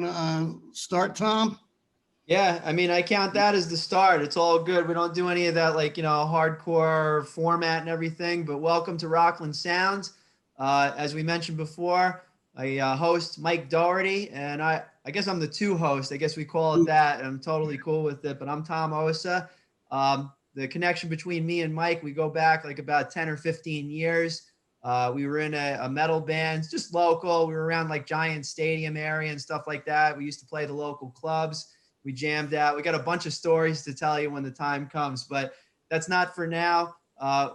want to start, Tom? Yeah, I mean, I count that as the start. It's all good. We don't do any of that, like, hardcore format and everything. But welcome to Rockland Sound. As we mentioned before, I host Mike Doherty, and I guess I'm the two host. I guess we call it that. And I'm totally cool with it. But I'm Tom Osa. The connection between me and Mike, we go back like about 10 or 15 years. We were in a metal band, just local. We were around like Giant Stadium area and stuff like that. We used to play the local clubs. We jammed out. We got a bunch of stories to tell you when the time comes, but that's not for now.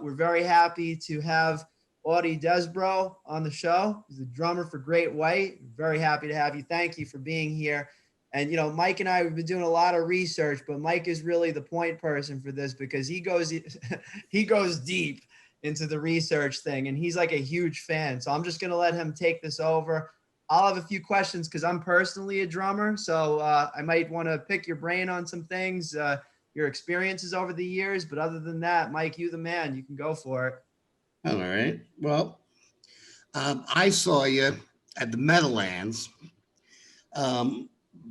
We're very happy to have Audie Desbrow on the show. He's the drummer for Great White. Very happy to have you. Thank you for being here. And, Mike and I, we've been doing a lot of research, but Mike is really the point person for this because he goes deep into the research thing, and he's like a huge fan. So I'm just going to let him take this over. I'll have a few questions because I'm personally a drummer. So I might want to pick your brain on some things, your experiences over the years. But other than that, Mike, you the man. You can go for it. All right. Well, I saw you at the Meadowlands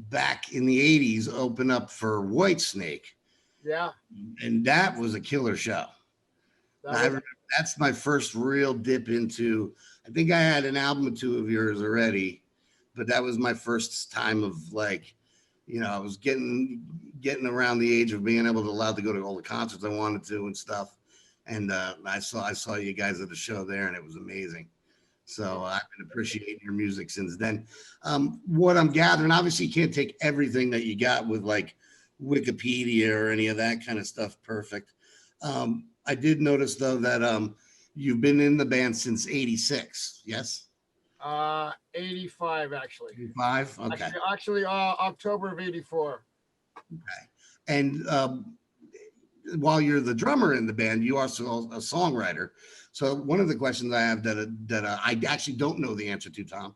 back in the 80s, open up for Whitesnake. Yeah. And that was a killer show. That's my first real dip into, I think I had an album or two of yours already, but that was my first time of like, I was getting around the age of being able to allowed to go to all the concerts I wanted to and stuff. And I saw you guys at the show there, and it was amazing. So I've been appreciating your music since then. What I'm gathering, obviously you can't take everything that you got with like Wikipedia or any of that kind of stuff perfect. I did notice though that you've been in the band since '86, yes? 85 actually. 85, okay. Actually, October of '84. Okay. And while you're the drummer in the band, you are also a songwriter. So one of the questions I have that I actually don't know the answer to, Tom,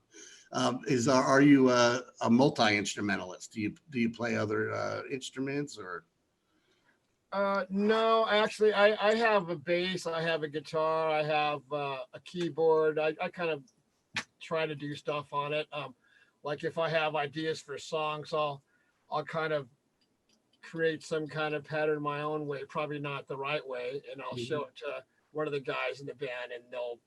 is are you a multi-instrumentalist? Do you play other instruments or? No, actually, I have a bass, I have a guitar, I have a keyboard. I kind of try to do stuff on it. Like if I have ideas for songs, I'll kind of create some kind of pattern my own way, probably not the right way, and I'll show it to one of the guys in the band, and they'll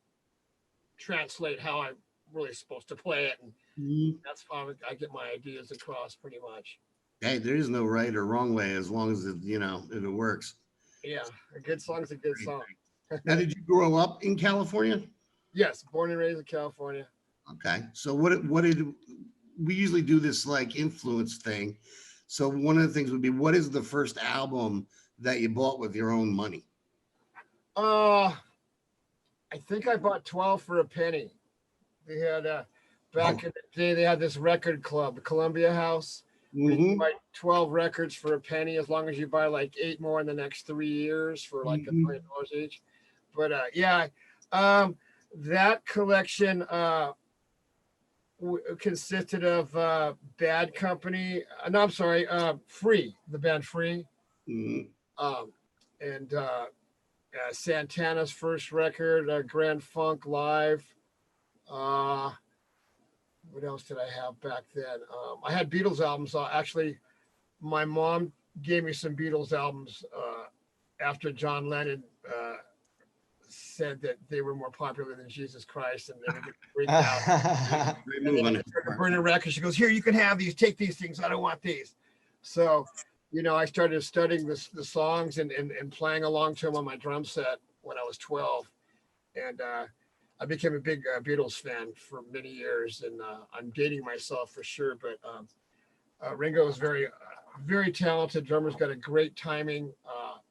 translate how I'm really supposed to play it, and that's how I get my ideas across pretty much. Hey, there is no right or wrong way as long as it, if it works. Yeah, a good song's a good song. Now, did you grow up in California? Yes, born and raised in California. Okay, so what did we usually do this like influence thing? So one of the things would be, what is the first album that you bought with your own money? I think I bought 12 for a penny. They had back in the day, they had this record club, the Columbia House. You buy 12 records for a penny as long as you buy like 8 more in the next 3 years for like $1 million each. But that collection consisted of Bad Company. No, I'm sorry, Free, the band Free, and Santana's first record, Grand Funk Live. What else did I have back then? I had Beatles albums. Actually, my mom gave me some Beatles albums after John Lennon said that they were more popular than Jesus Christ, and they were freaked out. Burning records. She goes, "Here, you can have these. Take these things. I don't want these." So, I started studying the songs and playing along to them on my drum set when I was 12, and I became a big Beatles fan for many years, and I'm dating myself for sure. But Ringo was very, very talented. Drummer's got a great timing.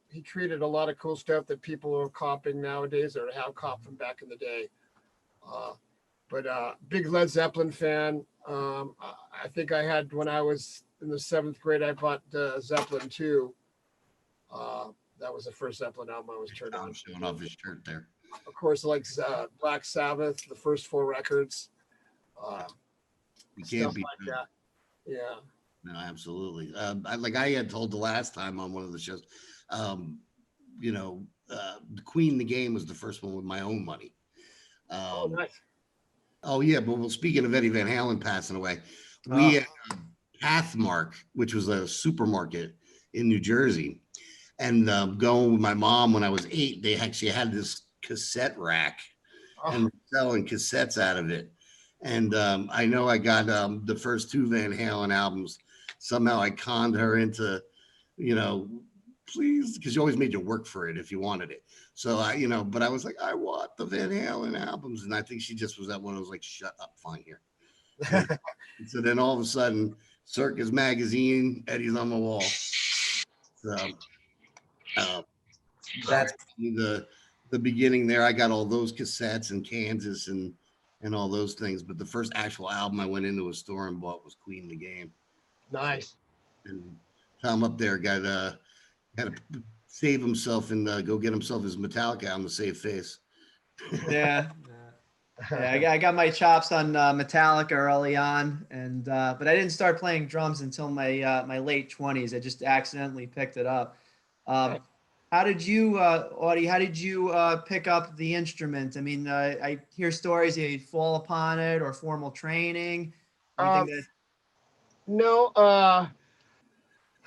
He created a lot of cool stuff that people are copying nowadays or have copied from back in the day. But big Led Zeppelin fan. I think I had, when I was in the 7th grade, I bought Zeppelin 2. That was the first Zeppelin album I was turned on. Showing off his shirt there. Of course, like Black Sabbath, the first 4 records. You can't be like that. Yeah. No, absolutely. I had told the last time on one of the shows, the Queen the Game was the first one with my own money. Oh, nice. Oh yeah, but speaking of Eddie Van Halen passing away, we had Pathmark, which was a supermarket in New Jersey. And going with my mom when I was 8, they actually had this cassette rack and were selling cassettes out of it. And I know I got the first 2 Van Halen albums. Somehow I conned her into, please, because you always made you work for it if you wanted it. So but I was like, I want the Van Halen albums. And I think she just was that one. I was like, shut up, fine here. So then all of a sudden, Circus Magazine, Eddie's on the Wall. So that's the beginning there. I got all those cassettes in Kansas and all those things. But the first actual album I went into a store and bought was Queen of the Game. Nice. And Tom up there had to save himself and go get himself his Metallica on the save face. Yeah. Yeah, I got my chops on Metallica early on, and but I didn't start playing drums until my late 20s. I just accidentally picked it up. How did you, Audie? How did you pick up the instrument? I mean, I hear stories you fall upon it or formal training. No.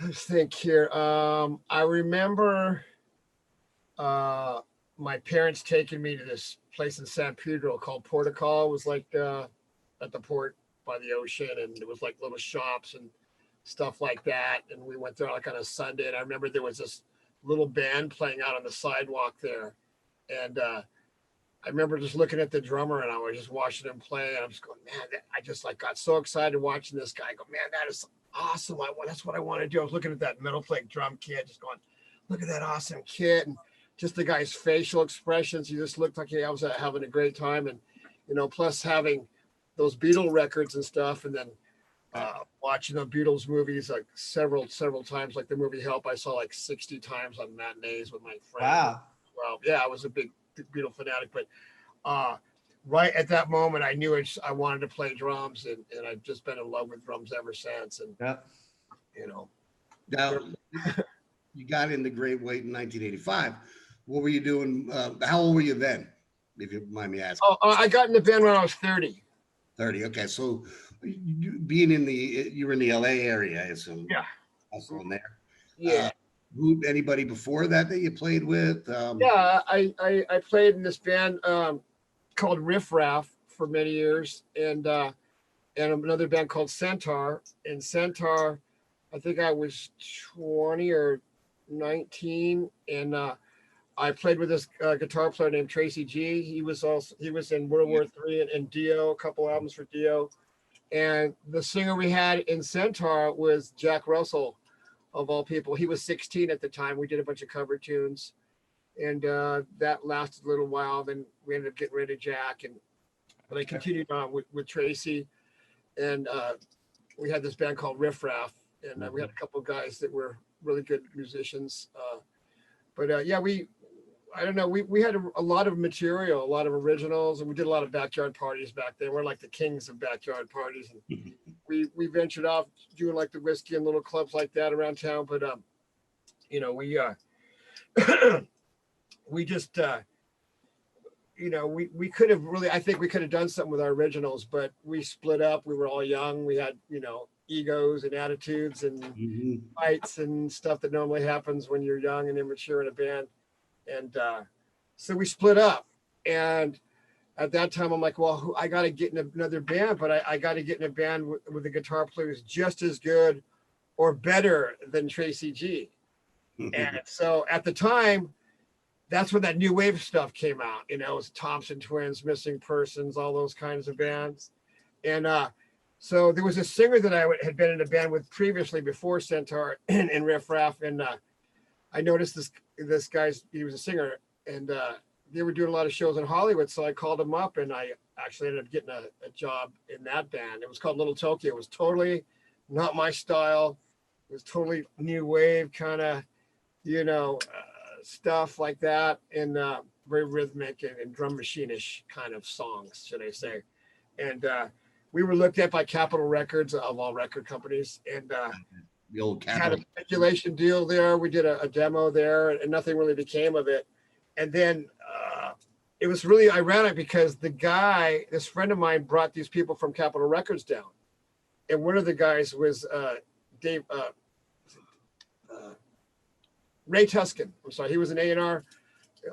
Let's think here. I remember my parents taking me to this place in San Pedro called Portugal. It was like at the port by the ocean, and it was like little shops and stuff like that. And we went there like on a Sunday, and I remember there was this little band playing out on the sidewalk there. And I remember just looking at the drummer, and I was just watching him play, and I'm just going, man, I just like got so excited watching this guy. I go, man, that is awesome. That's what I want to do. I was looking at that metal plate drum kit, just going, look at that awesome kit. And just the guy's facial expressions. He just looked like he was having a great time. And, plus having those Beatles records and stuff. And then watching the Beatles movies like several times, like the movie Help, I saw like 60 times on matinees with my friend. Wow. Well, yeah, I was a big Beatles fanatic, but right at that moment, I knew I wanted to play drums, and I've just been in love with drums ever since. And, Now, you got into Great White in 1985. What were you doing? How old were you then, if you mind me asking? I got in the band when I was 30. 30. Okay. So you were in the LA area, I assume. Yeah. Also in there. Yeah. Anybody before that you played with? Yeah, I played in this band called Riff Raff for many years, and another band called Centaur. And Centaur, I think I was 20 or 19, and I played with this guitar player named Tracy G. He was in World War III and Dio, a couple albums for Dio. And the singer we had in Centaur was Jack Russell, of all people. He was 16 at the time. We did a bunch of cover tunes, and that lasted a little while. Then we ended up getting rid of Jack, but I continued on with Tracy, and we had this band called Riff Raff, and we had a couple of guys that were really good musicians. I don't know. We had a lot of material, a lot of originals, and we did a lot of backyard parties back then. We're like the kings of backyard parties. And we ventured off doing like the whiskey and little clubs like that around town. But, we just, we could have really, I think we could have done something with our originals, but we split up. We were all young. We had, egos and attitudes and fights and stuff that normally happens when you're young and immature in a band. And so we split up, and at that time I'm like, well, I got to get in another band, but I got to get in a band with a guitar player who's just as good or better than Tracy G. And so at the time, that's when that new wave stuff came out. It was Thompson Twins, Missing Persons, all those kinds of bands. And so there was a singer that I had been in a band with previously before Centaur and Riff Raff, and I noticed this guy's, he was a singer, and they were doing a lot of shows in Hollywood. So I called him up, and I actually ended up getting a job in that band. It was called Little Tokyo. It was totally not my style. It was totally new wave kind of, stuff like that, and very rhythmic and drum machine-ish kind of songs, should I say. And we were looked at by Capitol Records, of all record companies, and the old had a speculation deal there. We did a demo there, and nothing really became of it. And then it was really ironic because this friend of mine brought these people from Capitol Records down, and one of the guys was Dave Ray Tuscan. I'm sorry, he was an A&R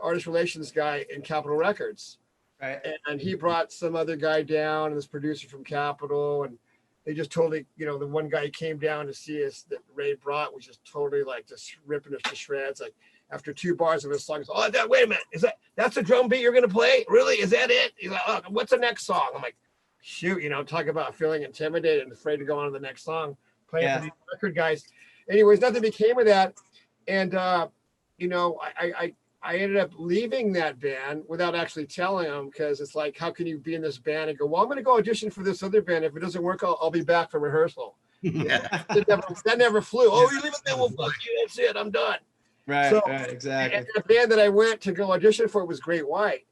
artist relations guy in Capitol Records. Right. And he brought some other guy down, and this producer from Capitol, and they just totally, you know, the one guy came down to see us that Ray brought was just totally like just ripping us to shreds. Like after 2 bars of his song, oh, wait a minute, that's the drum beat you're gonna play? Really? Is that it? He's like, oh, what's the next song? I'm like, shoot, you know, talk about feeling intimidated and afraid to go on to the next song, playing for these record guys. Anyways, nothing became of that, and you know, I ended up leaving that band without actually telling them, because it's like, how can you be in this band and go, well, I'm going to go audition for this other band. If it doesn't work, I'll be back for rehearsal. that never flew. Oh, you leave it there? Well, fuck you. That's it. I'm done. Right, so, right, exactly. And the band that I went to go audition for was Great White.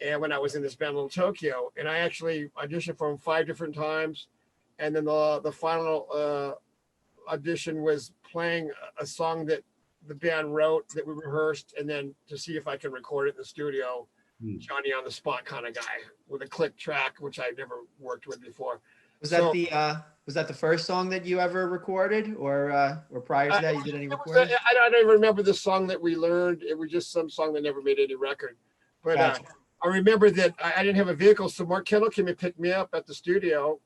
And when I was in this band, Little Tokyo, and I actually auditioned for them 5 different times. And then the final audition was playing a song that the band wrote that we rehearsed, and then to see if I can record it in the studio, Johnny on the spot kind of guy with a click track, which I've never worked with before. Was that the first song that you ever recorded, or prior to that you did any recording? I don't even remember the song that we learned. It was just some song that never made any record. But gotcha. I remember that I didn't have a vehicle, so Mark Kendall came and picked me up at the studio,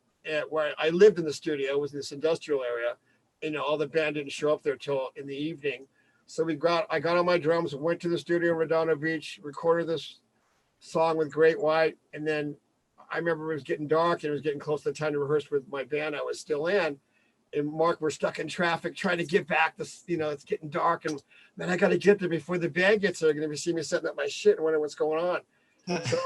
where I lived in the studio. It was in this industrial area. You know, all the band didn't show up there till in the evening. So I got on my drums, went to the studio in Redondo Beach, recorded this song with Great White. And then I remember it was getting dark and it was getting close to the time to rehearse with my band I was still in. And Mark, we're stuck in traffic trying to get back. You know, it's getting dark, and man, I got to get there before the band gets there. They're going to see me setting up my shit and wondering what's going on. So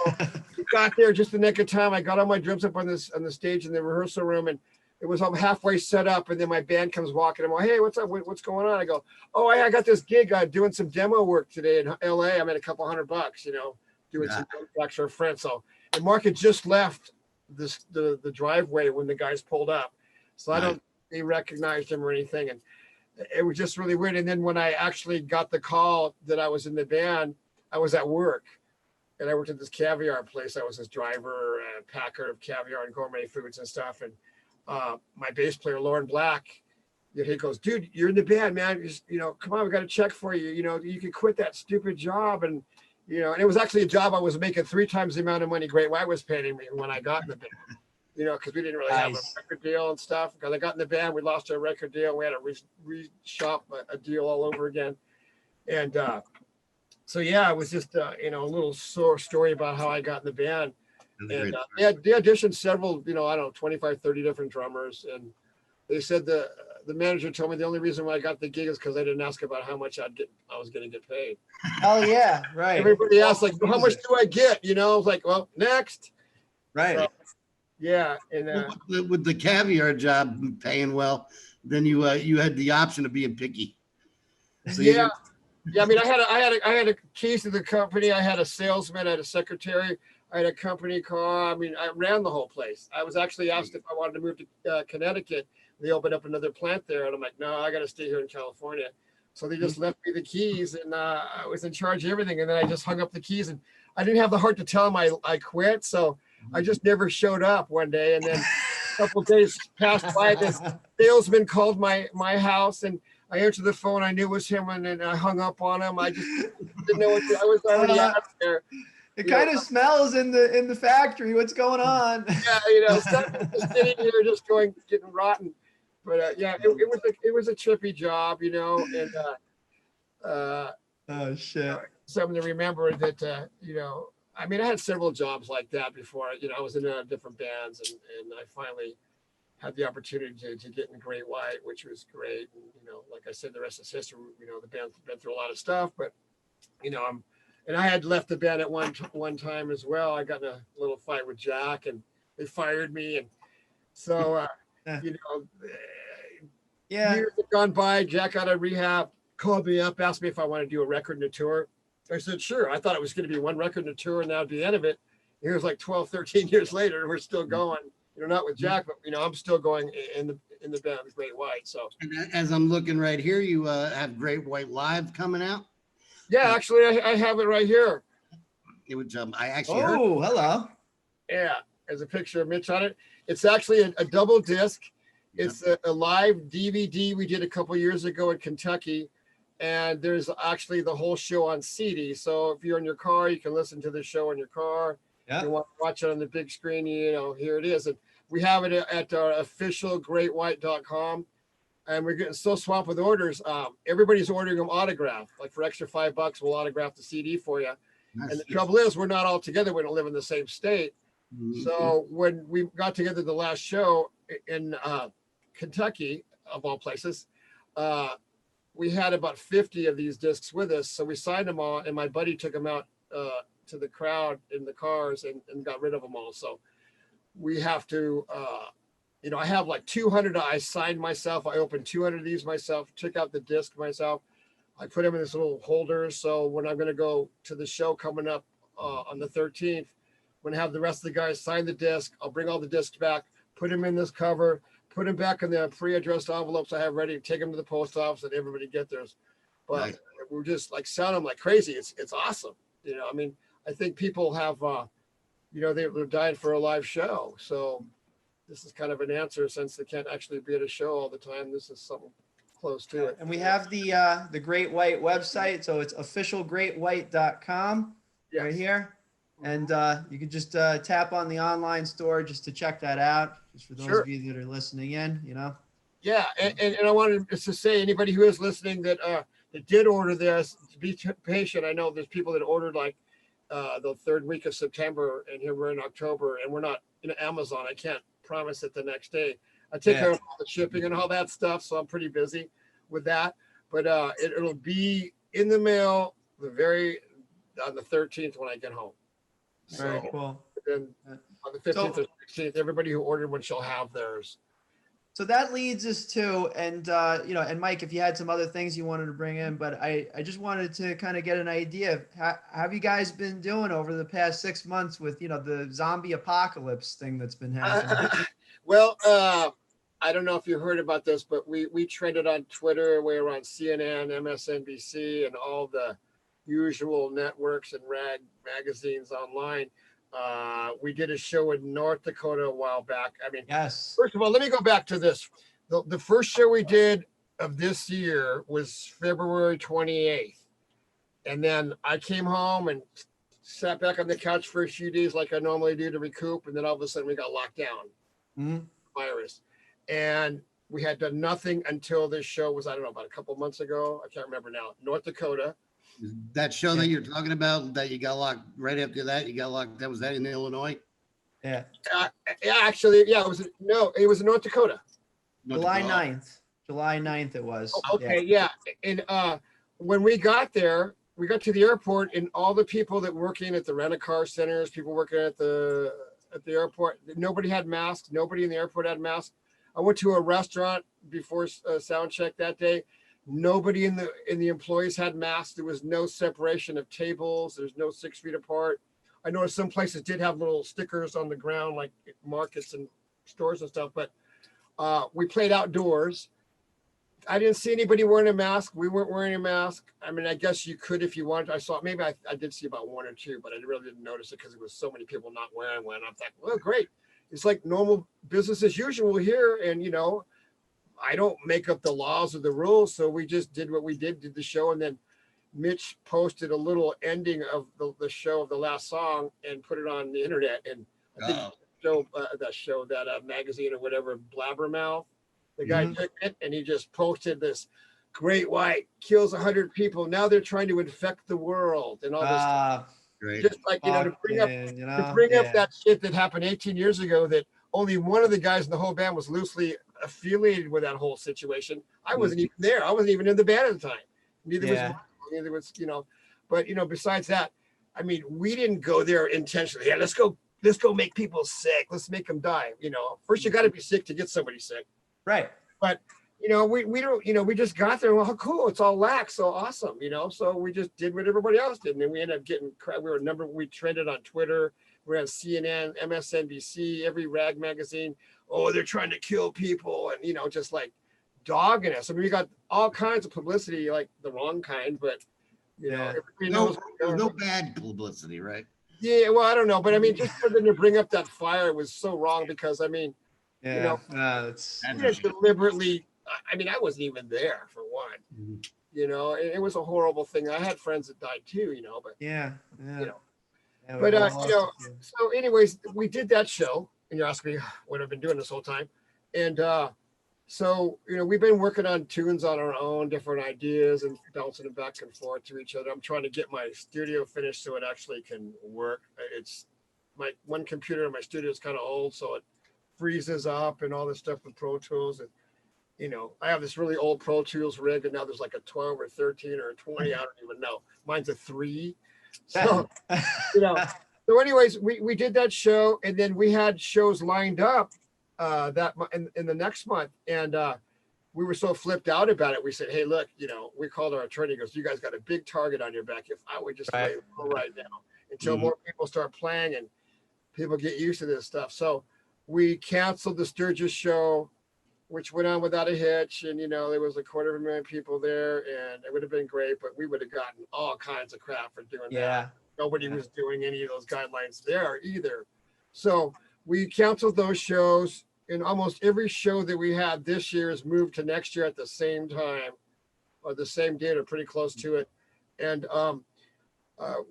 we got there just the nick of time. I got on my drums up on the stage in the rehearsal room, and it was halfway set up, and then my band comes walking. I'm like, hey, what's up? What's going on? I go, oh, I got this gig doing some demo work today in LA. I made a couple $100, you know, doing some tracks for a friend. So, and Mark had just left the driveway when the guys pulled up. So I don't think they recognized him or anything. And it was just really weird. And then when I actually got the call that I was in the band, I was at work. And I worked at this caviar place. I was this driver and packer of caviar and gourmet foods and stuff. And my bass player, Lauren Black, he goes, dude, you're in the band, man. You know, come on, we got a check for you. You know, you can quit that stupid job. And, you know, and it was actually a job I was making 3 times the amount of money Great White was paying me when I got in the band, you know, because we didn't really have a record deal and stuff. Because I got in the band, we lost our record deal. We had to re-shop a deal all over again. And so, yeah, it was just, you know, a little sore story about how I got in the band. And they auditioned several, you know, I don't know, 25, 30 different drummers. And they said the manager told me the only reason why I got the gig is because I didn't ask about how much I was going to get paid. Oh, yeah, right. Everybody asked, like, well, how much do I get? You know, I was like, well, next. Right. So, yeah. And with the caviar job paying well, then you had the option of being picky. So yeah. Yeah, I mean, I had a keys to the company. I had a salesman, I had a secretary. I had a company car. I mean, I ran the whole place. I was actually asked if I wanted to move to Connecticut. They opened up another plant there. And I'm like, no, I got to stay here in California. So they just left me the keys, and I was in charge of everything. And then I just hung up the keys, and I didn't have the heart to tell them I quit. So I just never showed up one day. And then a couple of days passed by. This salesman called my house, and I answered the phone. I knew it was him, and then I hung up on him. I just didn't know I was already out there. It kind of smells in the factory. What's going on? Yeah, you know, stuff sitting here just getting rotten. But yeah, it was a trippy job, you know, and oh shit. Something to remember that you know, I mean, I had several jobs like that before. You know, I was in different bands, and I finally had the opportunity to get in Great White, which was great. And, you know, like I said, the rest is history. You know, the band's been through a lot of stuff, but you know, and I had left the band at one time as well. I got in a little fight with Jack, and they fired me. And so, you know, years had gone by. Jack out of rehab, called me up, asked me if I wanted to do a record and a tour. I said, sure. I thought it was going to be one record and a tour, and that would be the end of it. Here's like 12, 13 years later, and we're still going. You know, not with Jack, but, you know, I'm still going in the band with Great White. So, and as I'm looking right here, you have Great White Live coming out. Yeah, actually, I have it right here. It would jump. I actually hello. Yeah, there's a picture of Mitch on it. It's actually a double disc. It's a live DVD we did a couple years ago in Kentucky, and there's actually the whole show on CD. So if you're in your car, you can listen to the show in your car. Yeah. You want to watch it on the big screen, here it is. And we have it at our official greatwhite.com. And we're getting so swamped with orders. Everybody's ordering them autographed. Like for extra $5, we'll autograph the CD for you. Nice. And the trouble is, we're not all together. We don't live in the same state. So when we got together the last show in Kentucky, of all places, we had about 50 of these discs with us. So we signed them all, and my buddy took them out to the crowd in the cars and got rid of them all. So we have to, I have like 200 I signed myself. I opened 200 of these myself, took out the disc myself. I put them in this little holder. So when I'm going to go to the show coming up on the 13th, when I have the rest of the guys sign the disc, I'll bring all the discs back, put them in this cover, put them back in the pre-addressed envelopes I have ready, take them to the post office, and everybody get theirs. But Nice. we're just like selling them like crazy. It's awesome. I think people have, they're dying for a live show. So this is kind of an answer, since they can't actually be at a show all the time. This is something close to it. And we have the Great White website, so it's officialgreatwhite.com right Yes. here. And you can just tap on the online store just to check that out, just for those Sure. of you that are listening in, Yeah, and I wanted to say, anybody who is listening that did order this, to be patient. I know there's people that ordered like the third week of September, and here we're in October, and we're not in Amazon. I can't promise it the next day. I take care of all the shipping and all that stuff, so I'm pretty busy with that. But it'll be in the mail on the 13th when I get home. Very So cool. then on the 15th or 16th, everybody who ordered one shall have theirs. So that leads us to, and and Mike, if you had some other things you wanted to bring in, but I just wanted to kind of get an idea of how have you guys been doing over the past 6 months with, the zombie apocalypse thing that's been happening? Well, I don't know if you heard about this, but we trended on Twitter. We were on CNN, MSNBC, and all the usual networks and rag magazines online. We did a show in North Dakota a while back. I mean, Yes. first of all, let me go back to this. The first show we did of this year was February 28th. And then I came home and sat back on the couch for a few days like I normally do to recoup. And then all of a sudden we got locked down. Mhm. Virus. And we had done nothing until this show was, I don't know, about a couple months ago. I can't remember now. North Dakota. That show that you're talking about that you got locked right after that, that was that in Illinois? Yeah. Actually, it was in North Dakota. July 9th. July 9th it was. Oh, okay, yeah. And when we got there, we got to the airport, and all the people that working at the rent-a-car centers, people working at the airport, nobody had masks. Nobody in the airport had masks. I went to a restaurant before sound check that day. Nobody in the employees had masks. There was no separation of tables. There's no 6 feet apart. I noticed some places did have little stickers on the ground, like markets and stores and stuff, but we played outdoors. I didn't see anybody wearing a mask. We weren't wearing a mask. I mean, I guess you could if you wanted. I did see about 1 or 2, but I really didn't notice it because there was so many people not wearing one. I'm like, well, great. It's like normal business as usual here. And, I don't make up the laws or the rules. So we just did what we did the show. And then Mitch posted a little ending of the show of the last song and put it on the internet. And I think that magazine or whatever, Blabbermouth, the guy took it and he just posted this Great White kills 100 people. Now they're trying to infect the world and all this stuff. Great. Just like, to bring up that shit that happened 18 years ago, that only one of the guys in the whole band was loosely affiliated with that whole situation. I wasn't even there. I wasn't even in the band at the time. Neither was, but besides that, I mean, we didn't go there intentionally. Yeah, let's go make people sick. Let's make them die. First you got to be sick to get somebody sick. Right. But we don't, we just got there. Well, cool. It's all lax. So awesome. So we just did what everybody else did. And then we ended up getting, we trended on Twitter. We're on CNN, MSNBC, every rag magazine. Oh, they're trying to kill people. And, just like dogging us. I mean, we got all kinds of publicity, like the wrong kind, but everybody knows. No bad publicity, right? Yeah. Well, I don't know. But I mean, just for them to bring up that fire was so wrong because, I mean, Yeah. You know, It's we didn't deliberately. I mean, I wasn't even there for one. Mhm. You know, it was a horrible thing. I had friends that died too. You know, but yeah. you know, Yeah, we've but all you lost know. a few. So, anyways, we did that show, and you asked me what I've been doing this whole time, and so, you know, we've been working on tunes on our own, different ideas and bouncing them back and forth to each other. I'm trying to get my studio finished so it actually can work. It's my one computer in my studio is kind of old, so it freezes up and all this stuff with Pro Tools. And, you know, I have this really old Pro Tools rig, and now there's like a 12 or 13 or a 20. I don't even know. Mine's a 3. So, you know, so anyways, we did that show, and then we had shows lined up in the next month, and we were so flipped out about it. We said, hey, look, you know, we called our attorney. He goes, you guys got a big target on your back. If I would just lay low right now until more people start playing and people get used to this stuff. So we canceled the Sturgis show, which went on without a hitch. And, you know, there was 250,000 people there, and it would have been great, but we would have gotten all kinds of crap for doing that. Nobody was doing any of those guidelines there either. So we canceled those shows, and almost every show that we had this year is moved to next year at the same time or the same date or pretty close to it. And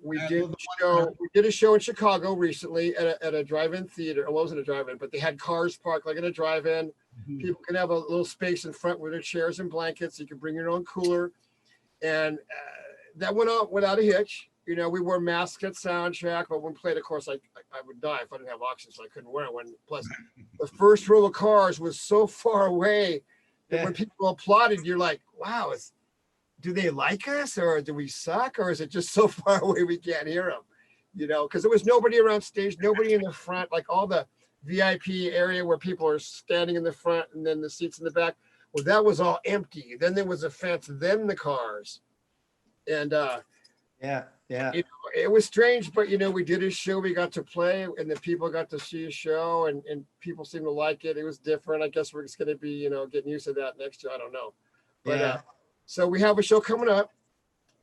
we did a show in Chicago recently at a drive-in theater. It wasn't a drive-in, but they had cars parked like in a drive-in. People can have a little space in front with their chairs and blankets. You can bring your own cooler. And that went out without a hitch. You know, we wore masks at soundtrack, but when we played, of course, I would die if I didn't have oxygen, so I couldn't wear one. Plus, the first row of cars was so far away that when people applauded, you're like, wow, do they like us, or do we suck, or is it just so far away we can't hear them? You know, because there was nobody around stage, nobody in the front, like all the VIP area where people are standing in the front and then the seats in the back. Well, that was all empty. Then there was a fence, then the cars. And you know, it was strange, but you know, we did a show, we got to play, and the people got to see a show, and people seemed to like it. It was different. I guess we're just going to be, you know, getting used to that next year. I don't know. But so we have a show coming up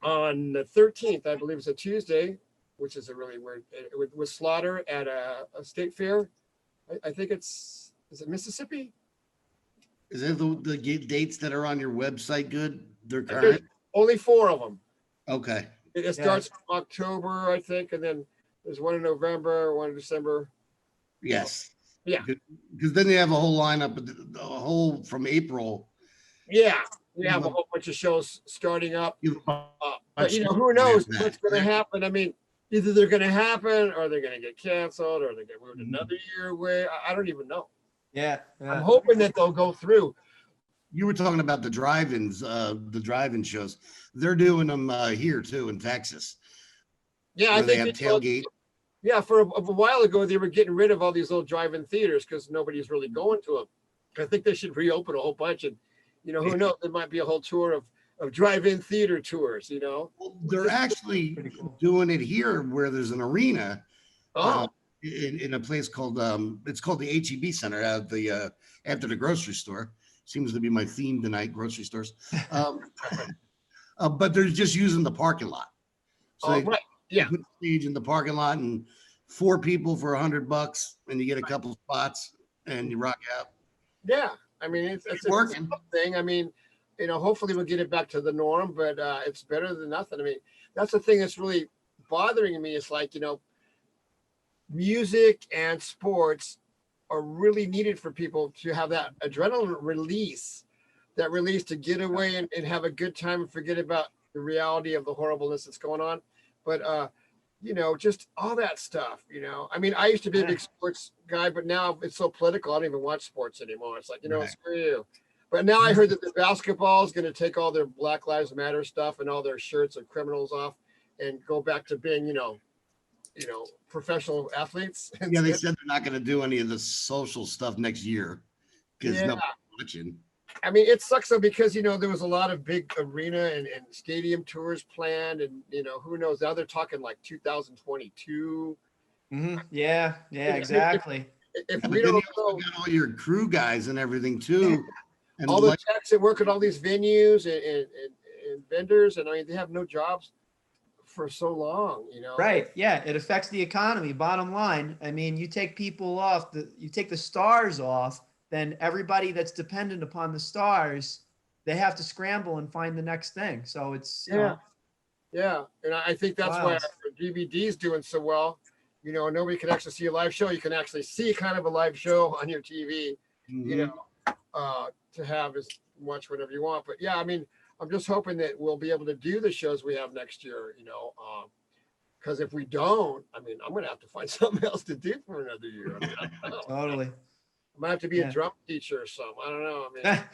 on the 13th, I believe it's a Tuesday, which is a really weird, with Slaughter at a state fair. I think is it Mississippi? Is it the dates that are on your website good? They're There's current? only 4 of them. Okay. It starts from October, I think, and then there's one in November, one in December. Yes. Yeah. Because then they have a whole lineup, the whole from April. Yeah. We have a whole bunch of shows starting up. But, you know, who knows what's going to happen? I mean, either they're going to happen or they're going to get canceled or they get moved another year away. I don't even know. I'm hoping that they'll go through. You were talking about the drive-ins, the drive-in shows. They're doing them here too in Texas. Yeah, I think they have tailgate. Yeah, for a while ago, they were getting rid of all these little drive-in theaters because nobody's really going to them. I think they should reopen a whole bunch, and you know, who knows? There might be a whole tour of drive-in theater tours. You know, well, they're actually doing it here where there's an arena. In a place called it's called the HEB Center at the after the grocery store. Seems to be my theme tonight, grocery stores. But they're just using the parking lot. So they put the stage in the parking lot and 4 people for $100, and you get a couple spots and you rock out. Yeah, I mean it's working thing. I mean, you know, hopefully we'll get it back to the norm, but it's better than nothing. I mean, that's the thing that's really bothering me. It's like, you know, music and sports are really needed for people to have that adrenaline release, that release to get away and have a good time and forget about the reality of the horribleness that's going on. But, you know, just all that stuff, you know, I mean, I used to be a big sports guy, but now it's so political. I don't even watch sports anymore. It's like, you know, screw you. But now I heard that the basketball is going to take all their Black Lives Matter stuff and all their shirts of criminals off and go back to being, you know, professional athletes. Yeah, they said they're not going to do any of the social stuff next year because nobody's watching. I mean, it sucks though, because, you know, there was a lot of big arena and stadium tours planned, and, you know, who knows, now they're talking like 2022. Yeah, exactly. If we don't know, got all your crew guys and everything too. And all the techs that work at all these venues and vendors, and I mean, they have no jobs for so long, you know. Right. Yeah. It affects the economy. Bottom line. I mean, you take people off, you take the stars off, then everybody that's dependent upon the stars, they have to scramble and find the next thing. So it's, you know, Yeah, and I think that's why wild. our DVD is doing so well. You know, nobody can actually see a live show. You can actually see kind of a live show on your TV, you know, to have as much whatever you want. But yeah, I mean, I'm just hoping that we'll be able to do the shows we have next year, you know, because if we don't, I mean, I'm going to have to find something else to do for another year. I mean, I don't know. Totally. I might have to be a drum teacher or something. I don't know. I mean,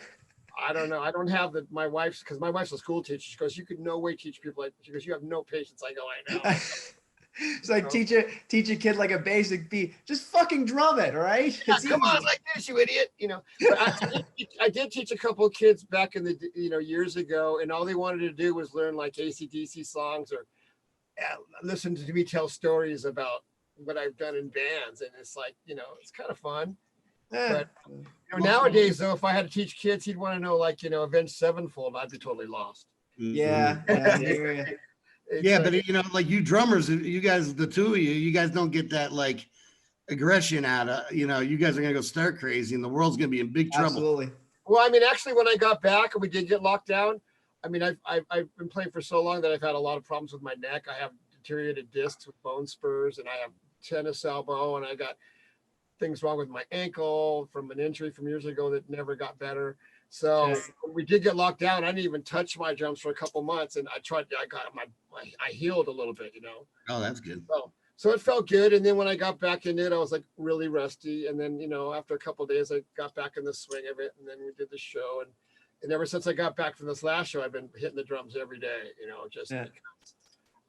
I don't know. I don't have my wife's, because my wife's a school teacher. She goes, you could no way teach people like, she goes, you have no patience. I go, I know. It's like teach a kid like a basic beat. Just fucking drum it, all right? Yeah, It's come easy. on, like this, you idiot. You know, but I did teach a couple of kids back in the, you know, years ago, and all they wanted to do was learn like AC/DC songs or listen to me tell stories about what I've done in bands. And it's like, you know, it's kind of fun. But you know, nowadays, though, if I had to teach kids, he'd want to know, like, you know, Avenged Sevenfold, I'd be totally lost. Yeah, I hear ya. Yeah, but you know, like you drummers, you guys, the two of you guys don't get that like aggression out of, you know, you guys are gonna go stir crazy and the world's gonna be in big trouble. Absolutely. Well, I mean, actually, when I got back and we did get locked down, I mean, I've been playing for so long that I've had a lot of problems with my neck. I have deteriorated discs with bone spurs, and I have tennis elbow, and I got things wrong with my ankle from an injury from years ago that never got better. So when we did get locked down, I didn't even touch my drums for a couple months, and I got I healed a little bit, you know. Oh, that's good. So it felt good. And then when I got back in it, I was like really rusty. And then, you know, after a couple of days, I got back in the swing of it. And then we did the show. And ever since I got back from this last show, I've been hitting the drums every day, you know, just because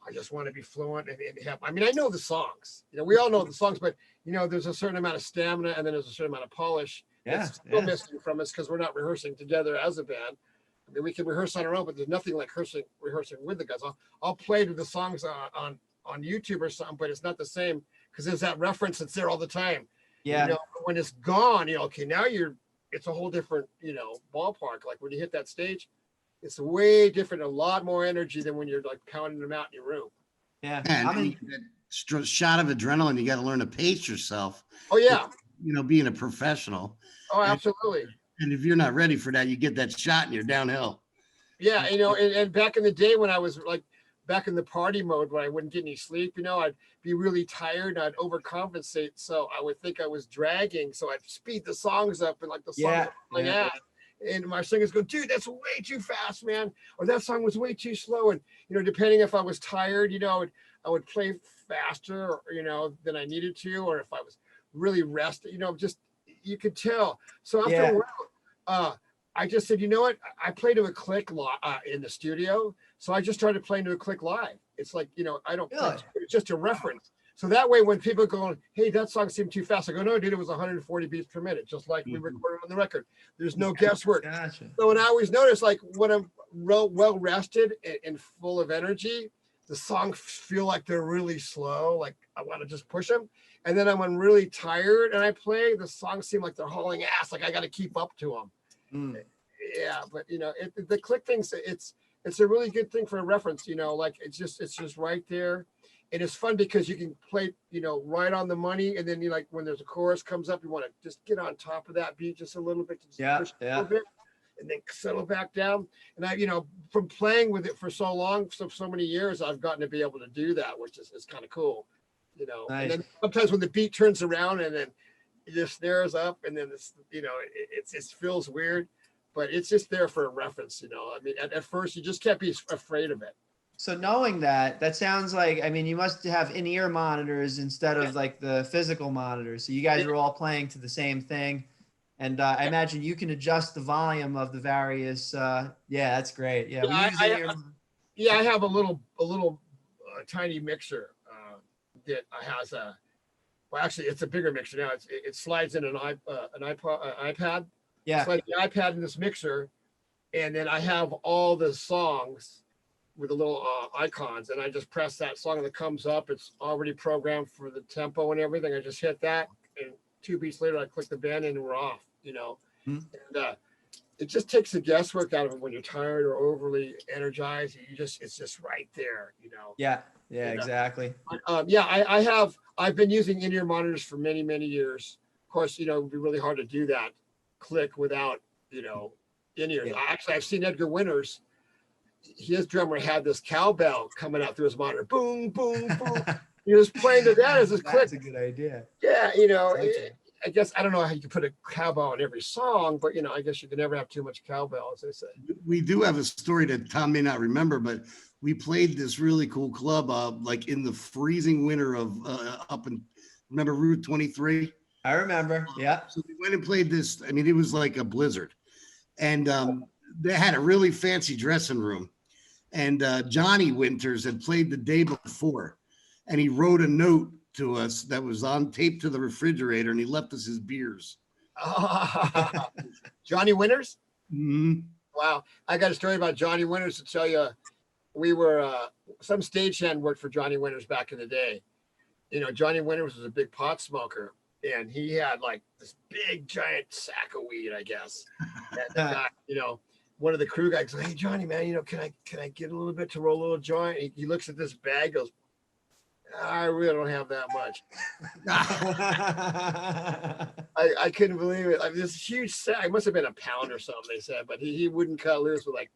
I just want to be fluent and have, I mean, I know the songs, you know, we all know the songs, but you know, there's a certain amount of stamina and then there's a certain amount of polish. That's still missing from us because we're not rehearsing together as a band. I mean, we can rehearse on our own, but there's nothing like rehearsing with the guys. I'll play to the songs on YouTube or something, but it's not the same because there's that reference that's there all the time. Yeah. You know, when it's gone, you know, okay, now it's a whole different, you know, ballpark. Like when you hit that stage, it's way different, a lot more energy than when you're like pounding them out in your room. Yeah. And that shot of adrenaline, you got to learn to pace yourself. Oh yeah. You know, being a professional. Oh, absolutely. And if you're not ready for that, you get that shot and you're downhill. Yeah, you know, and back in the day when I was like back in the party mode when I wouldn't get any sleep, you know, I'd be really tired and I'd overcompensate. So I would think I was dragging. So I'd speed the songs up and like the songs playing out. And my singers go, dude, that's way too fast, man. Or that song was way too slow. And, you know, depending if I was tired, you know, I would play faster, or, you know, than I needed to. Or if I was really rested, you know, just, you could tell. So after a while, I just said, you know what? I play to a click in the studio. So I just started playing to a click live. It's like, you know, I don't, it's just a reference. So that way, when people go, hey, that song seemed too fast, I go, no, dude, it was 140 beats per minute, just like we recorded on the record. There's no guesswork. Gotcha. So, and I always notice, like, when I'm well rested and full of energy, the songs feel like they're really slow. Like, I want to just push them. And then when I'm really tired and I play, the songs seem like they're hauling ass. Like, I got to keep up to them. Yeah, but, you know, the click thing, it's a really good thing for a reference, you know, like, it's just right there. And it's fun because you can play, you know, right on the money. And then you like when there's a chorus comes up, you want to just get on top of that beat just a little bit, just push a little bit, and then settle back down. And I, you know, from playing with it for so long, so many years, I've gotten to be able to do that, which is kind of cool, you know. Nice. And then sometimes when the beat turns around and then the snares up, and then this, you know, it feels weird, but it's just there for a reference, you know. I mean, at first you just can't be afraid of it. So knowing that sounds like, I mean, you must have in-ear monitors instead of like the physical monitors. So you guys are all playing to the same thing. And I imagine you can adjust the volume of the various, that's great. Yeah. I have a little tiny mixer that has well, actually it's a bigger mixer now. It slides in an iPad. Yeah. Slides the iPad in this mixer. And then I have all the songs with the little icons, and I just press that song and it comes up. It's already programmed for the tempo and everything. I just hit that, and 2 beats later, I click the band and we're off, you know. And it just takes the guesswork out of it when you're tired or overly energized. It's just right there, you know. Yeah, exactly. I've been using in-ear monitors for many years. Of course, you know, it would be really hard to do that click without, in-ears. Yeah. Actually, I've seen Edgar Winters. His drummer had this cowbell coming out through his monitor. Boom, boom, boom. He was playing to that as his click. That's a good idea. Yeah, Okay. I guess I don't know how you could put a cowbell in every song, but I guess you can never have too much cowbell, as they say. We do have a story that Tom may not remember, but we played this really cool club, like in the freezing winter of remember Route 23? I remember. Yeah. So we went and played this. I mean, it was like a blizzard, and they had a really fancy dressing room. And Johnny Winters had played the day before, and he wrote a note to us that was on tape to the refrigerator, and he left us his beers. Johnny Winters? Mm-hmm. Wow. I got a story about Johnny Winters to tell you. We were, some stagehand worked for Johnny Winters back in the day. Johnny Winters was a big pot smoker, and he had like this big giant sack of weed, I guess. And the guy, one of the crew guys goes, "Hey Johnny, man, can I get a little bit to roll a little joint?" He looks at this bag, goes, "I really don't have that much." I couldn't believe it. I mean, this huge sack, it must have been a pound or something, they said, but he wouldn't cut loose with like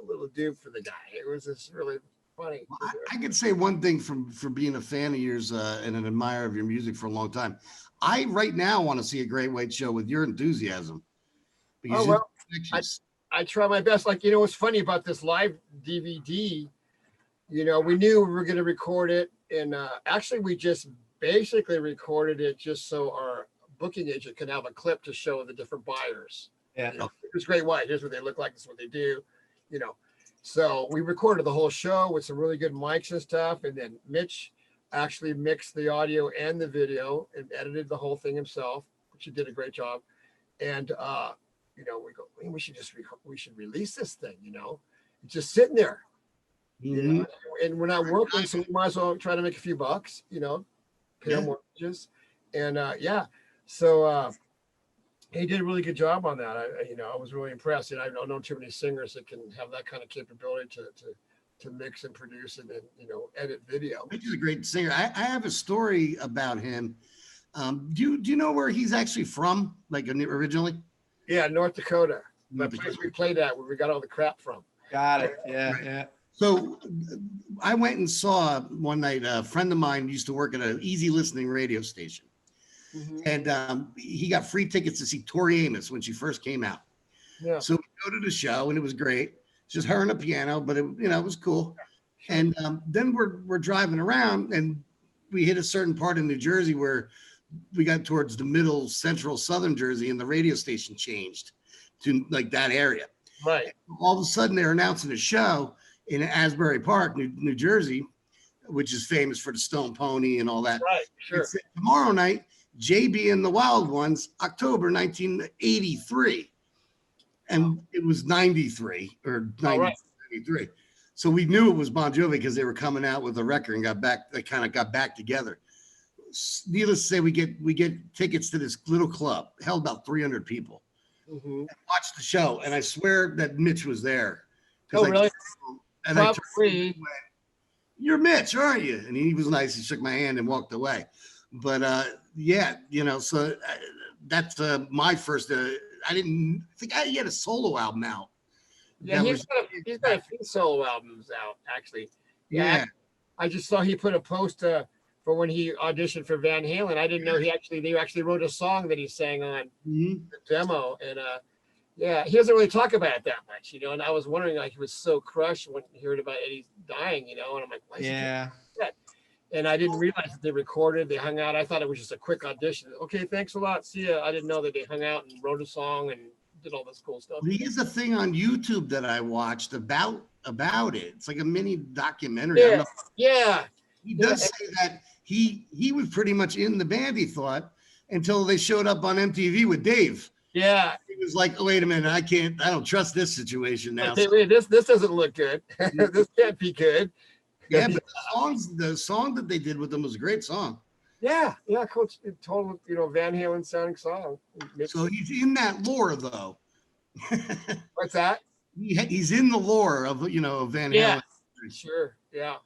a little dupe for the guy. It was just really funny. Well, I could say one thing for being a fan of yours and an admirer of your music for a long time. I right now want to see a Great White Show with your enthusiasm. Oh, well, I try my best. Like, what's funny about this live DVD, we knew we were going to record it. And actually, we just basically recorded it just so our booking agent can have a clip to show the different buyers. Yeah. Here's Great White. Here's what they look like. This is what they do. So we recorded the whole show with some really good mics and stuff. And then Mitch actually mixed the audio and the video and edited the whole thing himself, which he did a great job. And, we go, we should release this thing, it's just sitting there, Mm-hmm. and we're not working, so we might as well try to make a few bucks, pay our mortgages. And, so he did a really good job on that. I was really impressed. I don't know too many singers that can have that kind of capability to mix and produce and edit video. He's a great singer. I have a story about him. Do you know where he's actually from, like originally? Yeah, North Dakota. The place we played at, where we got all the crap from. Got it. Yeah, yeah. So I went and saw one night, a friend of mine used to work at an easy listening radio station. Mm-hmm. And he got free tickets to see Tori Amos when she first came out. Yeah. So we go to the show, and it was great. It's just her and a piano, but it was cool. And then we're driving around, and we hit a certain part of New Jersey where we got towards the middle, central, southern Jersey, and the radio station changed to like that area. Right. All of a sudden, they're announcing a show in Asbury Park, New Jersey, which is famous for the Stone Pony and all that. Right. Sure. Tomorrow night, JB and the Wild Ones, October 1983. And it was 93 or 93. So we knew it was Bon Jovi because they were coming out with a record and they kind of got back together. Needless to say, we get tickets to this little club, held about 300 people. Mm-hmm. Watched the show, and I swear that Mitch was there. Oh, really? And Probably. "You're Mitch, aren't you?" And he was nice. He shook my hand and walked away. But so that's my first. I didn't think he had a solo album out. Yeah, he's got a few solo albums out, actually. Yeah. I just saw he put a post for when he auditioned for Van Halen. I didn't know they actually wrote a song that he sang on the demo. And he doesn't really talk about it that much, and I was wondering, like, he was so crushed when he heard about Eddie dying, and I'm like, why is he doing that? And I didn't realize that they hung out. I thought it was just a quick audition. Okay, thanks a lot. See ya. I didn't know that they hung out and wrote a song and did all this cool stuff. There's a thing on YouTube that I watched about it. It's like a mini documentary. Yeah. He does say that he was pretty much in the band, he thought, until they showed up on MTV with Dave. Yeah. He was like, oh, wait a minute, I don't trust this situation now. Okay, wait, this doesn't look good. This can't be good. Yeah, but the song that they did with them was a great song. Yeah, Coach, total, Van Halen sounding song. So he's in that lore, though. What's that? He's in the lore of Van Halen. Yeah, sure, yeah.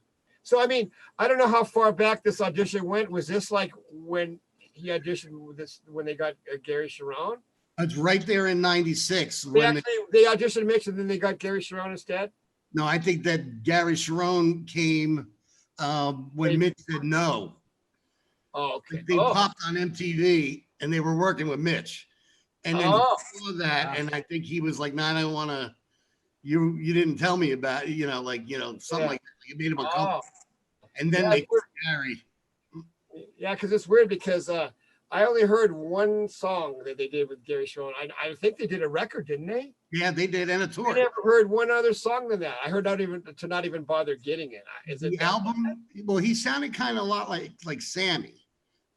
So, I mean, I don't know how far back this audition went. Was this like when he auditioned with when they got Gary Sharon? It's right there in '96. They auditioned Mitch, and then they got Gary Sharon instead. No, I think that Gary Sharon came when Mitch said no. Oh, okay. They popped on MTV and they were working with Mitch. And then he saw that, and I think he was like, "No, I don't want to. You didn't tell me about it, something like that. It made him uncomfortable." And then they Gary. Yeah, because it's weird because I only heard one song that they did with Gary Sharon. I think they did a record, didn't they? Yeah, they did, and a tour. I never heard one other song than that. I heard not even bother getting it. Is it the album? Well, he sounded kind of a lot like Sammy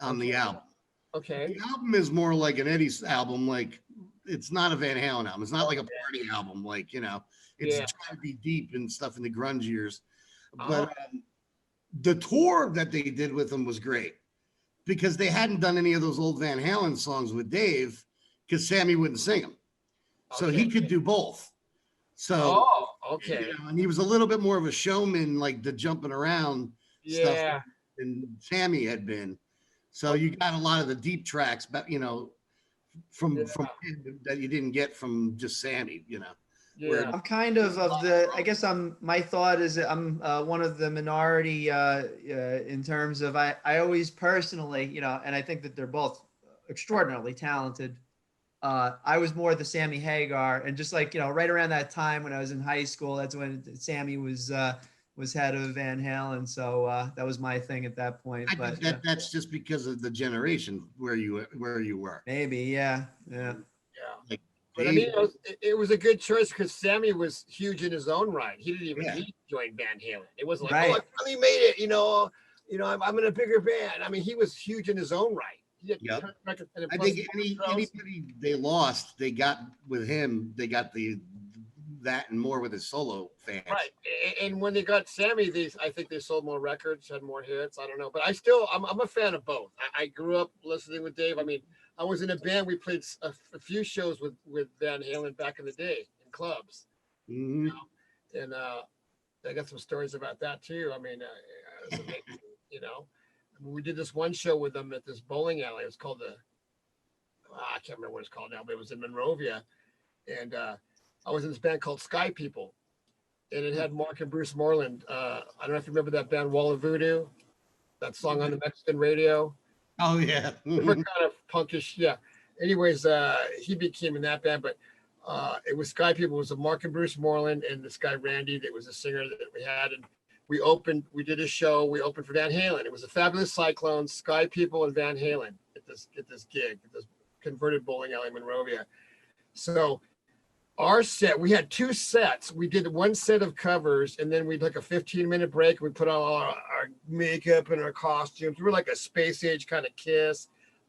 on the album. Okay. The album is more like an Eddie's album. Like it's not a Van Halen album. It's not like a party album. Like it's trying to be deep and stuff in the grunge years. But the tour that they did with him was great because they hadn't done any of those old Van Halen songs with Dave because Sammy wouldn't sing them. So he could do both. So, and he was a little bit more of a showman, like the jumping around stuff than Sammy had been. So you got a lot of the deep tracks, but from him that you didn't get from just Sammy, I'm kind of I guess my thought is that I'm one of the minority in terms of I always personally, and I think that they're both extraordinarily talented. I was more the Sammy Hagar, and just like right around that time when I was in high school, that's when Sammy was head of Van Halen, so that was my thing at that point. But that's just because of the generation where you were. Maybe, yeah. Like, but I mean, it was a good choice because Sammy was huge in his own right. He didn't even need to join Van Halen. It wasn't like, I finally made it. I'm in a bigger band. I mean, he was huge in his own right. I think anybody they lost, they got with him. They got that and more with his solo fans. Right. And when they got Sammy, I think they sold more records, had more hits. I don't know, but I'm a fan of both. I grew up listening with Dave. I mean, I was in a band. We played a few shows with Van Halen back in the day in clubs. Mm-hmm. And I got some stories about that too. I mean, it was amazing, We did this one show with them at this bowling alley. It was called I can't remember what it's called now, but it was in Monrovia. And I was in this band called Sky People. And it had Mark and Bruce Moreland. I don't know if you remember that band, Wall of Voodoo, that song on the Mexican radio. Oh, yeah. Different kind of punkish, yeah. Anyways, he became in that band, but it was Sky People. It was Mark and Bruce Moreland and this guy, Randy, that was a singer that we had. And we did a show. We opened for Van Halen. It was a Fabulous Cyclones, Sky People, and Van Halen at this gig, at this converted bowling alley in Monrovia. So our set, we had two sets. We did one set of covers, and then we took a 15-minute break. We put on all our makeup and our costumes. We were like a space age kind of Kiss,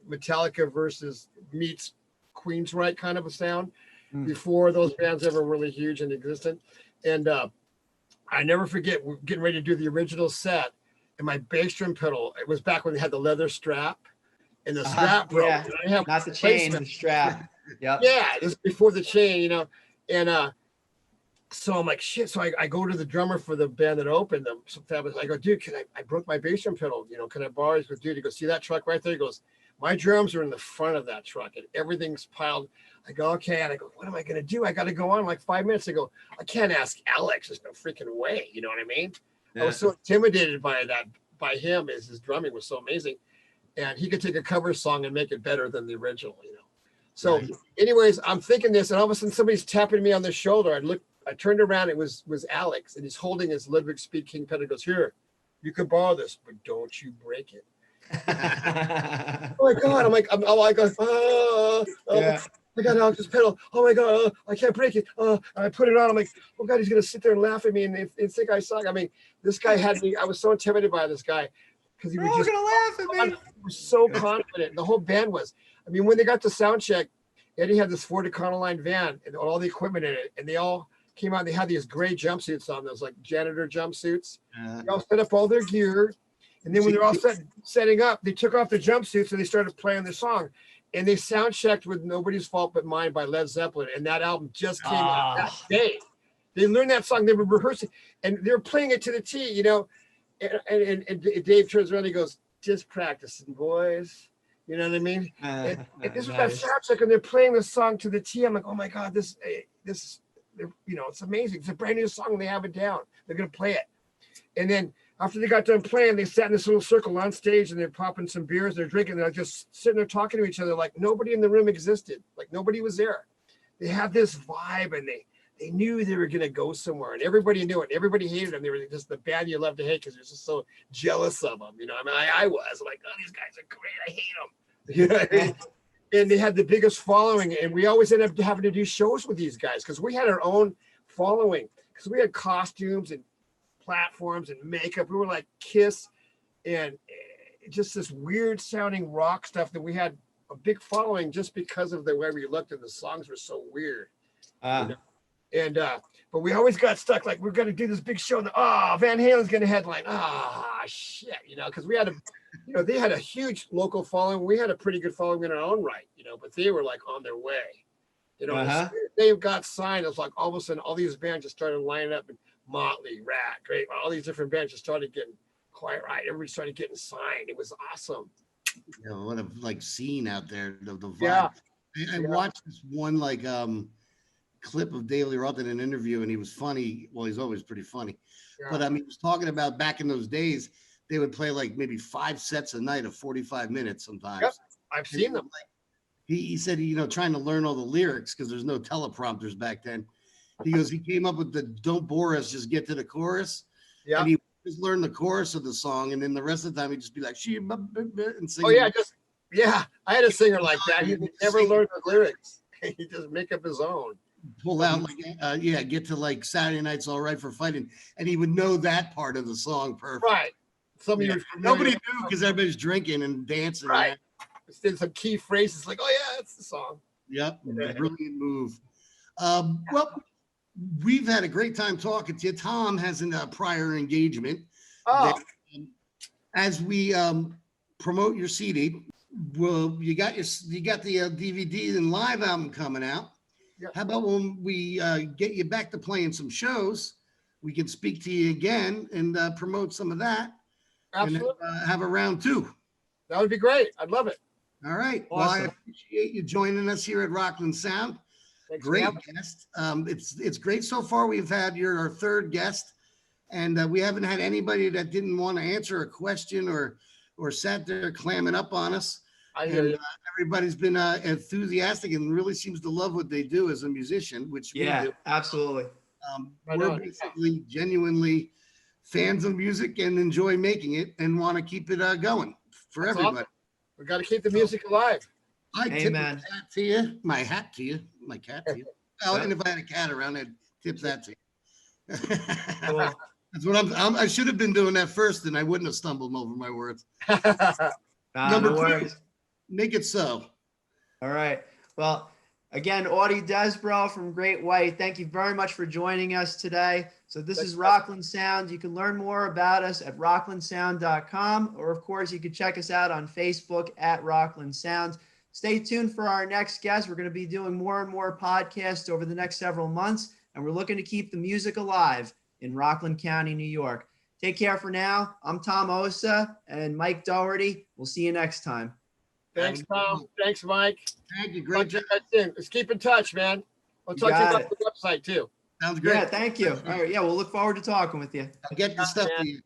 Metallica versus meets Queensryche kind of a sound before those bands ever really huge and existent. And I never forget, we're getting ready to do the original set, and my bass drum pedal, it was back when they had the leather strap, and the strap broke. Yeah. Not the chain, the strap. Yeah, this is before the chain, and so I'm like, shit. So I go to the drummer for the band that opened them. So Fabulous. I go, dude, I broke my bass drum pedal. Can I borrow it? He goes, dude, he goes, see that truck right there? He goes, my drums are in the front of that truck and everything's piled. I go, okay. And I go, what am I going to do? I got to go on in like 5 minutes. I go, I can't ask Alex. There's no freaking way. You know what I mean? Yeah. I was so intimidated by him as his drumming was so amazing. And he could take a cover song and make it better than the original, So anyways, I'm thinking this, and all of a sudden somebody's tapping me on the shoulder. I turned around, it was Alex, and he's holding his Ludwig Speed King pedal. He goes, here, you can borrow this, but don't you break it. Oh my God. I got Alex's pedal. Oh my God, I can't break it. I put it on. I'm like, oh God, he's going to sit there and laugh at me and think I suck. I mean, this guy had me, I was so intimidated by this guy because he was just going to laugh at me. He was so confident. The whole band was. I mean, when they got to sound check, Eddie had this Ford Econoline van and all the equipment in it, and they all came out and they had these gray jumpsuits on, those like janitor jumpsuits. They all set up all their gear, and then when they're all setting up, they took off the jumpsuits and they started playing the song, and they sound checked with Nobody's Fault But Mine by Led Zeppelin, and that album just came out that day. They learned that song, they were rehearsing, and they were playing it to the T, and Dave turns around and he goes, just practicing, boys. You know what I mean? And this was that Nice. sound check, and they're playing the song to the T. I'm like, oh my God, this, it's amazing. It's a brand new song. They have it down. They're gonna play it. And then after they got done playing, they sat in this little circle on stage, and they're popping some beers. They're drinking. They're just sitting there talking to each other like nobody in the room existed. Like nobody was there. They had this vibe, and they knew they were gonna go somewhere, and everybody knew it. Everybody hated them. They were just the band you love to hate because you're just so jealous of them. You know, I mean, I was like, oh, these guys are great. I hate them. You know what I mean? And they had the biggest following, and we always ended up having to do shows with these guys because we had our own following, because we had costumes and platforms and makeup. We were like Kiss and just this weird sounding rock stuff that we had a big following just because of the way we looked, and the songs were so weird. You know? And but we always got stuck like we're gonna do this big show, and Van Halen's gonna headline. Shit, you know, because we had they had a huge local following. We had a pretty good following in our own right, you know, but they were like on their way. You know, they got signed. It was like all of a sudden all these bands just started lining up, and Motley, Rat, Great, all these different bands just started getting quiet. Right, everybody started getting signed. It was awesome. You know, what a scene out there. The vibe. Yeah. I watched this one clip of Dave Lee Roth in an interview, and he was funny. Well, he's always pretty funny. Yeah. But he was talking about back in those days, they would play like maybe 5 sets a night of 45 minutes sometimes. Yep. I've seen them. He said, trying to learn all the lyrics because there's no teleprompters back then. He goes, he came up with the "Don't bore us, just get to the chorus." Yeah. And he just learned the chorus of the song, and then the rest of the time he'd just be like, and sing. Oh yeah, I had a singer like that. He never learned the lyrics. He just make up his own. Pull out get to like Saturday Night's All Right for Fighting, and he would know that part of the song perfect. Right. Nobody knew because everybody's drinking and dancing. Right. Did some key phrases like, "Oh yeah, that's the song." Yep, brilliant move. Well, we've had a great time talking to you. Tom has a prior engagement. As we promote your CD, well, you got the DVD and live album coming out. Yep. How about when we get you back to playing some shows, we can speak to you again and promote some of that. Absolutely. And have a round 2. That would be great. I'd love it. All right. Awesome. Well, I appreciate you joining us here at Rockland Sound. Thanks, great guest. It's great so far. We've had our 3rd guest, and we haven't had anybody that didn't want to answer a question or sat there clamming up on us. I hear you. Everybody's been enthusiastic and really seems to love what they do as a musician, which we do. Absolutely. We're basically genuinely fans of music and enjoy making it and want to keep it going for everybody. Awesome. We got to keep the music alive. I tip my hat to you, my cat to you. Oh, and if I had a cat around, I'd tip that to you. Cool. That's what I should have been doing that first, and I wouldn't have stumbled over my words. Number 2, make it so. All right. Well, again, Audie Desbrow from Great White, thank you very much for joining us today. So this is Rockland Sound. You can learn more about us at rocklandsound.com, or of course, you can check us out on Facebook at Rockland Sound. Stay tuned for our next guest. We're going to be doing more and more podcasts over the next several months, and we're looking to keep the music alive in Rockland County, New York. Take care for now. I'm Tom Osa and Mike Doherty. We'll see you next time. Thanks, Tom. Thanks, Mike. Thank you. Great job. Let's keep in touch, man. We'll talk to you about the website, too. Sounds great. Yeah, thank you. All right, we'll look forward to talking with you. I'll get the stuff to you.